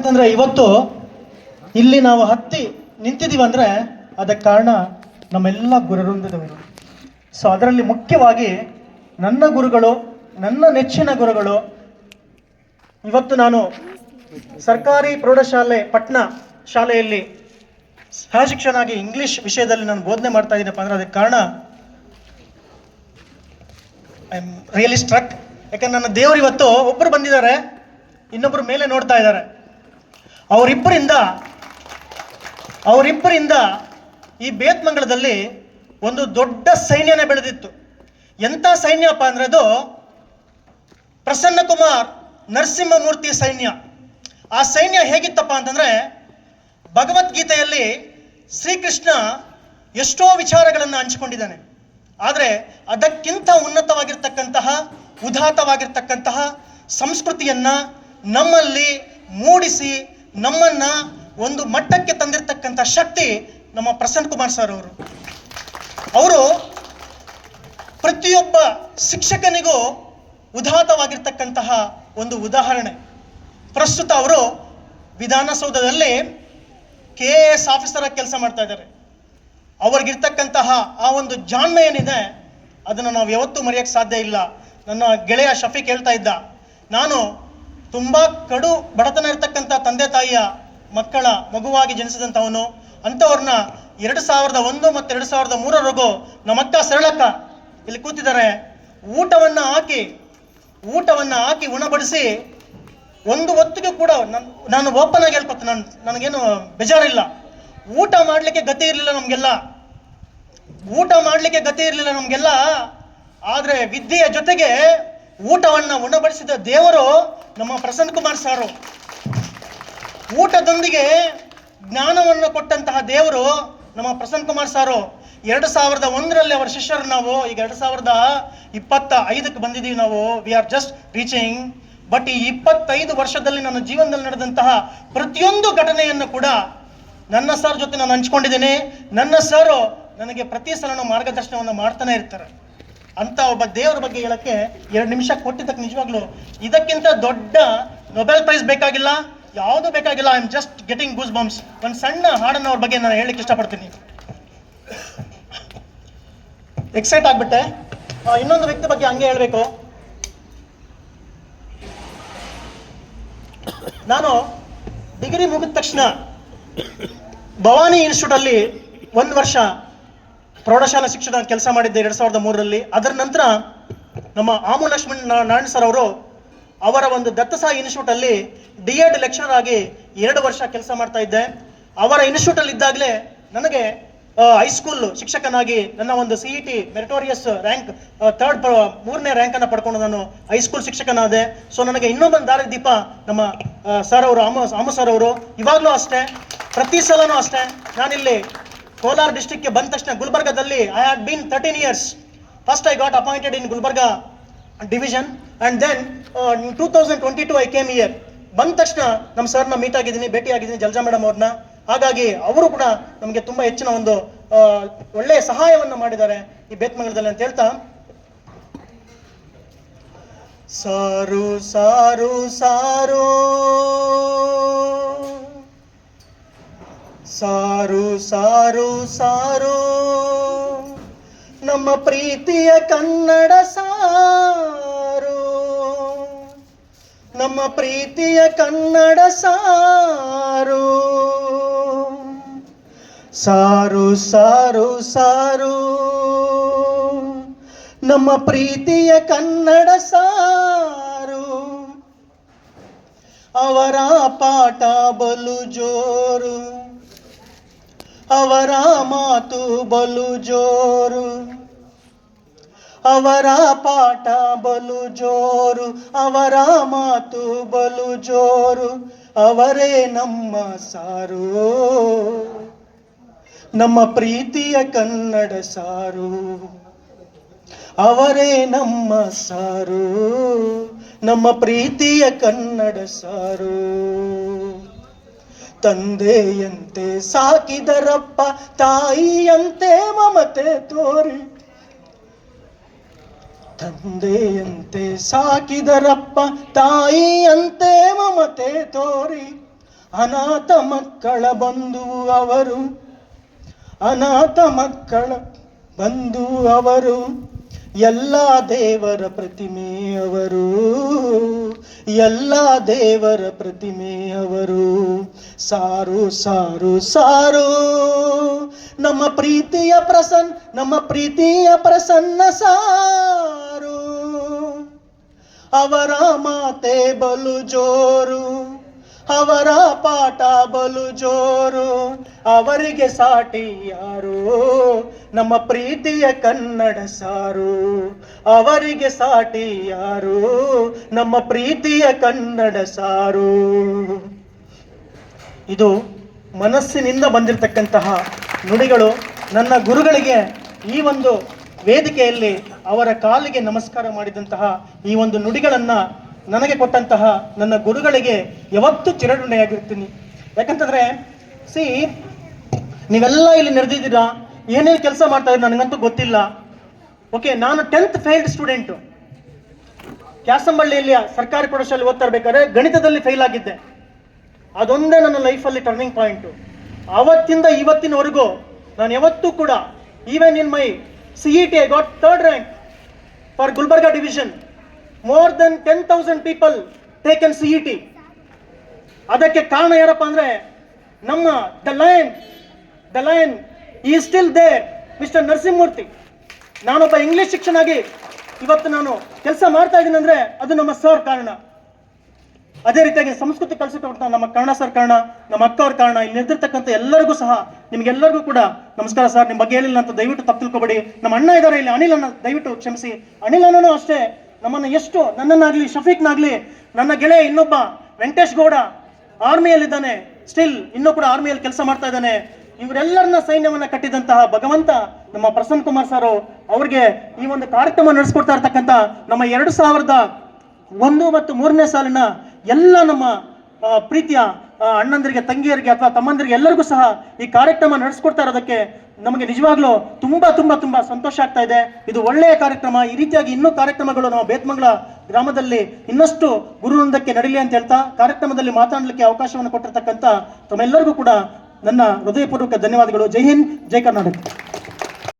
ಅಂತಂದ್ರೆ ಇವತ್ತು ಇಲ್ಲಿ ನಾವು ಹತ್ತಿ ನಿಂತಿದ್ದೀವಿ ಅಂದರೆ ಅದಕ್ಕೆ ಕಾರಣ ನಮ್ಮೆಲ್ಲ ಗುರುವೃಂದದವರು. ಸೊ ಅದರಲ್ಲಿ ಮುಖ್ಯವಾಗಿ ನನ್ನ ಗುರುಗಳು, ನನ್ನ ನೆಚ್ಚಿನ ಗುರುಗಳು. ಇವತ್ತು ನಾನು ಸರ್ಕಾರಿ ಪ್ರೌಢಶಾಲೆ ಪಟ್ನಾ ಶಾಲೆಯಲ್ಲಿ ಸಹಶಿಕ್ಷನಾಗಿ ಇಂಗ್ಲಿಷ್ ವಿಷಯದಲ್ಲಿ ನಾನು ಬೋಧನೆ ಮಾಡ್ತಾ ಇದ್ದೀನಪ್ಪ ಅಂದರೆ ಅದಕ್ಕೆ ಕಾರಣ ಐ ಆಮ್ ರಿಯಲಿ ಸ್ಟ್ರಕ್. ಯಾಕಂದ್ರೆ ನನ್ನ ದೇವರು ಇವತ್ತು ಒಬ್ಬರು ಬಂದಿದ್ದಾರೆ, ಇನ್ನೊಬ್ಬರು ಮೇಲೆ ನೋಡ್ತಾ ಇದ್ದಾರೆ. ಅವರಿಬ್ಬರಿಂದ ಈ ಬೇತ್ಮಂಗಲದಲ್ಲಿ ಒಂದು ದೊಡ್ಡ ಸೈನ್ಯನೇ ಬೆಳೆದಿತ್ತು. ಎಂಥ ಸೈನ್ಯಪ್ಪ ಅಂದರೆ ಅದು ಪ್ರಸನ್ನ ಕುಮಾರ್ ನರಸಿಂಹಮೂರ್ತಿ ಸೈನ್ಯ. ಆ ಸೈನ್ಯ ಹೇಗಿತ್ತಪ್ಪ ಅಂತಂದರೆ, ಭಗವದ್ಗೀತೆಯಲ್ಲಿ ಶ್ರೀಕೃಷ್ಣ ಎಷ್ಟೋ ವಿಚಾರಗಳನ್ನು ಹಂಚಿಕೊಂಡಿದ್ದಾನೆ. ಆದರೆ ಅದಕ್ಕಿಂತ ಉನ್ನತವಾಗಿರ್ತಕ್ಕಂತಹ, ಉದಾತ್ತವಾಗಿರ್ತಕ್ಕಂತಹ ಸಂಸ್ಕೃತಿಯನ್ನು ನಮ್ಮಲ್ಲಿ ಮೂಡಿಸಿ ನಮ್ಮನ್ನು ಒಂದು ಮಟ್ಟಕ್ಕೆ ತಂದಿರತಕ್ಕಂಥ ಶಕ್ತಿ ನಮ್ಮ ಪ್ರಸನ್ನ ಕುಮಾರ್ ಸರ್ ಅವರು ಪ್ರತಿಯೊಬ್ಬ ಶಿಕ್ಷಕನಿಗೂ ಉದಾತ್ತವಾಗಿರ್ತಕ್ಕಂತಹ ಒಂದು ಉದಾಹರಣೆ. ಪ್ರಸ್ತುತ ಅವರು ವಿಧಾನಸೌಧದಲ್ಲಿ KAS ಆಫೀಸರ್ ಆಗಿ ಕೆಲಸ ಮಾಡ್ತಾ ಇದ್ದಾರೆ. ಅವ್ರಿಗಿರ್ತಕ್ಕಂತಹ ಆ ಒಂದು ಜಾಣ್ಮೆ ಏನಿದೆ ಅದನ್ನು ನಾವು ಯಾವತ್ತೂ ಮರೆಯೋಕ್ಕೆ ಸಾಧ್ಯ ಇಲ್ಲ. ನನ್ನ ಗೆಳೆಯ ಶಫೀಕ್ ಹೇಳ್ತಾ ಇದ್ದ, ನಾನು ತುಂಬ ಕಡು ಬಡತನ ಇರ್ತಕ್ಕಂಥ ತಂದೆ ತಾಯಿಯ ಮಗುವಾಗಿ ಜನಿಸಿದಂಥವನು. ಅಂಥವ್ರನ್ನ 2001 ಮತ್ತು 2003 ನಮ್ಮಕ್ಕ ಸರಳಕ್ಕ ಇಲ್ಲಿ ಕೂತಿದ್ದಾರೆ, ಊಟವನ್ನು ಹಾಕಿ ಉಣಬಡಿಸಿ ಒಂದು ಹೊತ್ತಿಗೆ ಕೂಡ ನಾನು ಓಪನ್ ಆಗಿ ಹೇಳ್ಕೊತ, ನನಗೇನು ಬೇಜಾರಿಲ್ಲ. ಊಟ ಮಾಡಲಿಕ್ಕೆ ಗತಿ ಇರಲಿಲ್ಲ ನಮಗೆಲ್ಲ. ಆದರೆ ವಿದ್ಯೆಯ ಜೊತೆಗೆ ಊಟವನ್ನು ಉಣಬಡಿಸಿದ ದೇವರು ನಮ್ಮ ಪ್ರಸನ್ನ ಕುಮಾರ್ ಸಾರು. ಊಟದೊಂದಿಗೆ ಜ್ಞಾನವನ್ನು ಕೊಟ್ಟಂತಹ ದೇವರು ನಮ್ಮ ಪ್ರಸನ್ನ ಕುಮಾರ್ ಸಾರು. 2001ರಲ್ಲಿ ಅವರ ಶಿಷ್ಯರು ನಾವು. ಈಗ 2025ಕ್ಕೆ ಬಂದಿದ್ದೀವಿ ನಾವು. We are just reaching. But ಈ 25 ವರ್ಷದಲ್ಲಿ ನನ್ನ ಜೀವನದಲ್ಲಿ ನಡೆದಂತಹ ಪ್ರತಿಯೊಂದು ಘಟನೆಯನ್ನು ಕೂಡ ನನ್ನ ಸರ್ ಜೊತೆ ನಾನು ಹಂಚ್ಕೊಂಡಿದ್ದೇನೆ. ನನ್ನ ಸರ್ ನನಗೆ ಪ್ರತಿ ಸಲನೂ ಮಾರ್ಗದರ್ಶನವನ್ನು ಮಾಡ್ತಾನೆ ಇರ್ತಾರೆ. ಅಂತ ಒಬ್ಬ ದೇವರ ಬಗ್ಗೆ ಹೇಳಕ್ಕೆ 2 ನಿಮಿಷ ಕೊಟ್ಟಿದ್ದಕ್ಕೆ ನಿಜವಾಗ್ಲೂ ಇದಕ್ಕಿಂತ ದೊಡ್ಡ ನೊಬೆಲ್ ಪ್ರೈಸ್ ಬೇಕಾಗಿಲ್ಲ, ಯಾವುದು ಬೇಕಾಗಿಲ್ಲ. I am just getting goose bumps. ಒಂದು ಸಣ್ಣ ಹಾಡನ್ನು ಅವ್ರ ಬಗ್ಗೆ ನಾನು ಹೇಳಲಿಕ್ಕೆ ಇಷ್ಟಪಡ್ತೀನಿ. ಎಕ್ಸೈಟ್ ಆಗ್ಬಿಟ್ಟೆ. ಇನ್ನೊಂದು ವ್ಯಕ್ತಿ ಬಗ್ಗೆ ಹಂಗೆ ಹೇಳಬೇಕು. ನಾನು ಡಿಗ್ರಿ ಮುಗಿದ ತಕ್ಷಣ ಭವಾನಿ ಇನ್ಸ್ಟಿಟ್ಯೂಟಲ್ಲಿ 1 ವರ್ಷ ಪ್ರೌಢಶಾಲಾ ಶಿಕ್ಷಣ ಕೆಲಸ ಮಾಡಿದ್ದೆ 2003ರಲ್ಲಿ. ಅದರ ನಂತರ ನಮ್ಮ ಆಮು ಲಕ್ಷ್ಮಣ್ ನಾರಾಯಣ್ ಸರ್ ಅವರ ಒಂದು ದತ್ತಸಾಯಿ ಇನ್ಸ್ಟಿಟ್ಯೂಟಲ್ಲಿ D.Ed ಲೆಕ್ಚರರ್ ಆಗಿ 2 ವರ್ಷ ಕೆಲಸ ಮಾಡ್ತಾ ಇದ್ದೆ. ಅವರ ಇನ್ಸ್ಟಿಟ್ಯೂಟಲ್ಲಿ ಇದ್ದಾಗಲೇ ನನಗೆ ಹೈಸ್ಕೂಲ್ ಶಿಕ್ಷಕನಾಗಿ ನನ್ನ ಒಂದು CET ಮೆರಿಟೋರಿಯಸ್ ರ್ಯಾಂಕ್ 3ನೇ ರ್ಯಾಂಕನ್ನು ಪಡ್ಕೊಂಡು ನಾನು ಹೈಸ್ಕೂಲ್ ಶಿಕ್ಷಕನಾದೆ. ಸೊ ನನಗೆ ಇನ್ನೊಂದು ದಾರಿ ದೀಪ ನಮ್ಮ ಸರ್ ಅವರು, ಆಮು ಸರ್ ಅವರು. ಇವಾಗಲೂ ಅಷ್ಟೇ, ಪ್ರತಿ ಸಲನೂ ಅಷ್ಟೇ. ನಾನಿಲ್ಲಿ ಕೋಲಾರ ಡಿಸ್ಟ್ರಿಕ್ಗೆ ಬಂದ ತಕ್ಷಣ ಗುಲ್ಬರ್ಗಾದಲ್ಲಿ I had been 13 years. First I got appointed in Gulbarga division and then in 2022 I came here. ಬಂದ ತಕ್ಷಣ ನಮ್ಮ ಸರ್ನ ಭೇಟಿಯಾಗಿದ್ದೀನಿ, ಜಲ್ಜಾ ಮೇಡಮ್ ಅವ್ರನ್ನ. ಹಾಗಾಗಿ ಅವರು ಕೂಡ ನಮಗೆ ತುಂಬ ಹೆಚ್ಚಿನ ಒಂದು ಒಳ್ಳೆಯ ಸಹಾಯವನ್ನು ಮಾಡಿದ್ದಾರೆ ಈ ಬೇತ್ಮಂಗಲದಲ್ಲಿ ಅಂತ ಹೇಳ್ತಾ, ಸಾರು ಸಾರು ಸಾರು ಸಾರು ಸಾರು ಸಾರು ನಮ್ಮ ಪ್ರೀತಿಯ ಕನ್ನಡ ಸಾರು, ನಮ್ಮ ಪ್ರೀತಿಯ ಕನ್ನಡ ಸಾರು. ಸಾರು ಸಾರು ಸಾರು ನಮ್ಮ ಪ್ರೀತಿಯ ಕನ್ನಡ ಸಾರು. ಅವರ ಪಾಠ ಬಲು ಜೋರು, ಅವರ ಮಾತು ಬಲು ಜೋರು, ಅವರ ಪಾಠ ಬಲು ಜೋರು, ಅವರ ಮಾತು ಬಲು ಜೋರು. ಅವರೇ ನಮ್ಮ ಸಾರು, ನಮ್ಮ ಪ್ರೀತಿಯ ಕನ್ನಡ ಸಾರು. ಅವರೇ ನಮ್ಮ ಸಾರು, ನಮ್ಮ ಪ್ರೀತಿಯ ಕನ್ನಡ ಸಾರು. ತಂದೆಯಂತೆ ಸಾಕಿದರಪ್ಪ, ತಾಯಿಯಂತೆ ಮಮತೆ ತೋರಿ. ತಂದೆಯಂತೆ ಸಾಕಿದರಪ್ಪ, ತಾಯಿಯಂತೆ ಮಮತೆ ತೋರಿ. ಅನಾಥ ಮಕ್ಕಳ ಬಂಧು ಅವರು, ಅನಾಥ ಮಕ್ಕಳ ಬಂಧು ಅವರು, ಎಲ್ಲ ದೇವರ ಪ್ರತಿಮೆ ಅವರು, ಎಲ್ಲ ದೇವರ ಪ್ರತಿಮೆ ಅವರು. ಸಾರು ಸಾರು ಸಾರು ನಮ್ಮ ಪ್ರೀತಿಯ ನಮ್ಮ ಪ್ರೀತಿಯ ಪ್ರಸನ್ನ ಸಾರು. ಅವರ ಮಾತೆ ಬಲು ಜೋರು, ಅವರ ಪಾಠ ಬಲು ಜೋರು, ಅವರಿಗೆ ಸಾಟಿ ಯಾರು ನಮ್ಮ ಪ್ರೀತಿಯ ಕನ್ನಡ ಸಾರು. ಅವರಿಗೆ ಸಾಟಿ ಯಾರು ನಮ್ಮ ಪ್ರೀತಿಯ ಕನ್ನಡ ಸಾರು. ಇದು ಮನಸ್ಸಿನಿಂದ ಬಂದಿರತಕ್ಕಂತಹ ನುಡಿಗಳು. ನನ್ನ ಗುರುಗಳಿಗೆ ಈ ಒಂದು ವೇದಿಕೆಯಲ್ಲಿ ಅವರ ಕಾಲಿಗೆ ನಮಸ್ಕಾರ ಮಾಡಿದಂತಹ ಈ ಒಂದು ನುಡಿಗಳನ್ನು ನನಗೆ ಕೊಟ್ಟಂತಹ ನನ್ನ ಗುರುಗಳಿಗೆ ಯಾವತ್ತೂ ಚಿರಋಣಿಯಾಗಿರ್ತೀನಿ. ಯಾಕಂತಂದ್ರೆ ನೀವೆಲ್ಲ ಇಲ್ಲಿ ನೆರೆದಿದ್ದೀರಾ, ಏನೇನು ಕೆಲಸ ಮಾಡ್ತಾ ಇದ್ದೀರಾ ನನಗಂತೂ ಗೊತ್ತಿಲ್ಲ. ಓಕೆ, ನಾನು 10th ಫೇಲ್ಡ್ ಸ್ಟೂಡೆಂಟು. ಕ್ಯಾಸಂಬಳ್ಳಿಯಲ್ಲಿ ಸರ್ಕಾರಿ ಪ್ರೌಢಶಾಲೆ ಓದ್ತಾ ಇರ್ಬೇಕಾದ್ರೆ ಗಣಿತದಲ್ಲಿ ಫೇಲ್ ಆಗಿದ್ದೆ. ಅದೊಂದೇ ನನ್ನ ಲೈಫಲ್ಲಿ ಟರ್ನಿಂಗ್ ಪಾಯಿಂಟು. ಆವತ್ತಿಂದ ಇವತ್ತಿನವರೆಗೂ ನಾನು ಯಾವತ್ತೂ ಕೂಡ, even in my CET I got 3rd rank for Gulbarga division. More than 10,000 people taken CET. ಅದಕ್ಕೆ ಕಾರಣ ಯಾರಪ್ಪ ಅಂದ್ರೆ ನಮ್ಮ ದ ಲಯನ್ ಈ ಸ್ಟಿಲ್ ದೇರ್, ಮಿಸ್ಟರ್ ನರಸಿಂಹಮೂರ್ತಿ. ನಾನೊಬ್ಬ ಇಂಗ್ಲಿಷ್ ಶಿಕ್ಷಣಾಗಿ ಇವತ್ತು ನಾನು ಕೆಲಸ ಮಾಡ್ತಾ ಇದ್ದೀನಿ ಅಂದ್ರೆ ಅದು ನಮ್ಮ ಸರ್ ಕಾರಣ. ಅದೇ ರೀತಿಯಾಗಿ ಸಂಸ್ಕೃತಿ ಕಲಿಸಿಕೊಡ್ತಾ ನಮ್ಮ ಕನ್ನಡ ಸರ್ ಕಾರಣ, ನಮ್ಮ ಅಕ್ಕ ಅವ್ರ ಕಾರಣ. ಇಲ್ಲಿ ನಿಂತಿರ್ತಕ್ಕಂಥ ಎಲ್ಲರಿಗೂ ಸಹ, ನಿಮ್ಗೆಲ್ಲರಿಗೂ ಕೂಡ ನಮಸ್ಕಾರ ಸರ್. ನಿಮ್ಮ ಬಗ್ಗೆ ಹೇಳಿಲ್ಲ ಅಂತ ದಯವಿಟ್ಟು ತಪ್ಪು ತಿಳ್ಕೊಬೇಡಿ. ನಮ್ಮ ಅಣ್ಣ ಇದ್ದಾರೆ ಇಲ್ಲಿ, ಅನಿಲ್ ಅಣ್ಣ, ದಯವಿಟ್ಟು ಕ್ಷಮಿಸಿ. ಅನಿಲ್ ಅಣ್ಣನೂ ಅಷ್ಟೇ ನಮ್ಮನ್ನು ಎಷ್ಟು, ನನ್ನನ್ನಾಗ್ಲಿ ಶಫೀಕ್ನಾಗ್ಲಿ, ನನ್ನ ಗೆಳೆಯ ಇನ್ನೊಬ್ಬ ವೆಂಕಟೇಶ್ ಗೌಡ ಆರ್ಮಿಯಲ್ಲಿದ್ದಾನೆ, ಸ್ಟಿಲ್ ಇನ್ನೂ ಕೂಡ ಆರ್ಮಿಯಲ್ಲಿ ಕೆಲಸ ಮಾಡ್ತಾ ಇದ್ದಾನೆ. ಇವರೆಲ್ಲರನ್ನ ಸೈನ್ಯವನ್ನ ಕಟ್ಟಿದಂತಹ ಭಗವಂತ ನಮ್ಮ ಪ್ರಸನ್ನ ಕುಮಾರ್ ಸರ್ ಅವ್ರಿಗೆ ಈ ಒಂದು ಕಾರ್ಯಕ್ರಮ ನಡೆಸ್ಕೊಡ್ತಾ ಇರ್ತಕ್ಕಂಥ ನಮ್ಮ 2001 ಮತ್ತು 3ನೇ ಸಾಲಿನ ಎಲ್ಲ ನಮ್ಮ ಪ್ರೀತಿಯ ಅಣ್ಣಂದರಿಗೆ, ತಂಗಿಯರಿಗೆ ಅಥವಾ ತಮ್ಮಂದರಿಗೆ ಎಲ್ಲರಿಗೂ ಸಹ ಈ ಕಾರ್ಯಕ್ರಮ ನಡೆಸ್ಕೊಡ್ತಾ ಇರೋದಕ್ಕೆ ನಮಗೆ ನಿಜವಾಗ್ಲೂ ತುಂಬಾ ತುಂಬಾ ತುಂಬಾ ಸಂತೋಷ ಆಗ್ತಾ ಇದೆ. ಇದು ಒಳ್ಳೆಯ ಕಾರ್ಯಕ್ರಮ. ಈ ರೀತಿಯಾಗಿ ಇನ್ನೂ ಕಾರ್ಯಕ್ರಮಗಳು ನಮ್ಮ ಬೇತ್ಮಂಗಲ ಗ್ರಾಮದಲ್ಲಿ ಇನ್ನಷ್ಟು ಗುರುವೃಂದಕ್ಕೆ ನಡೀಲಿ ಅಂತ ಹೇಳ್ತಾ, ಕಾರ್ಯಕ್ರಮದಲ್ಲಿ ಮಾತನಾಡಲಿಕ್ಕೆ ಅವಕಾಶವನ್ನು ಕೊಟ್ಟಿರ್ತಕ್ಕಂಥ ತಮ್ಮೆಲ್ಲರಿಗೂ ಕೂಡ ನನ್ನ ಹೃದಯಪೂರ್ವಕ ಧನ್ಯವಾದಗಳು. ಜೈ ಹಿಂದ್, ಜೈ ಕರ್ನಾಟಕ.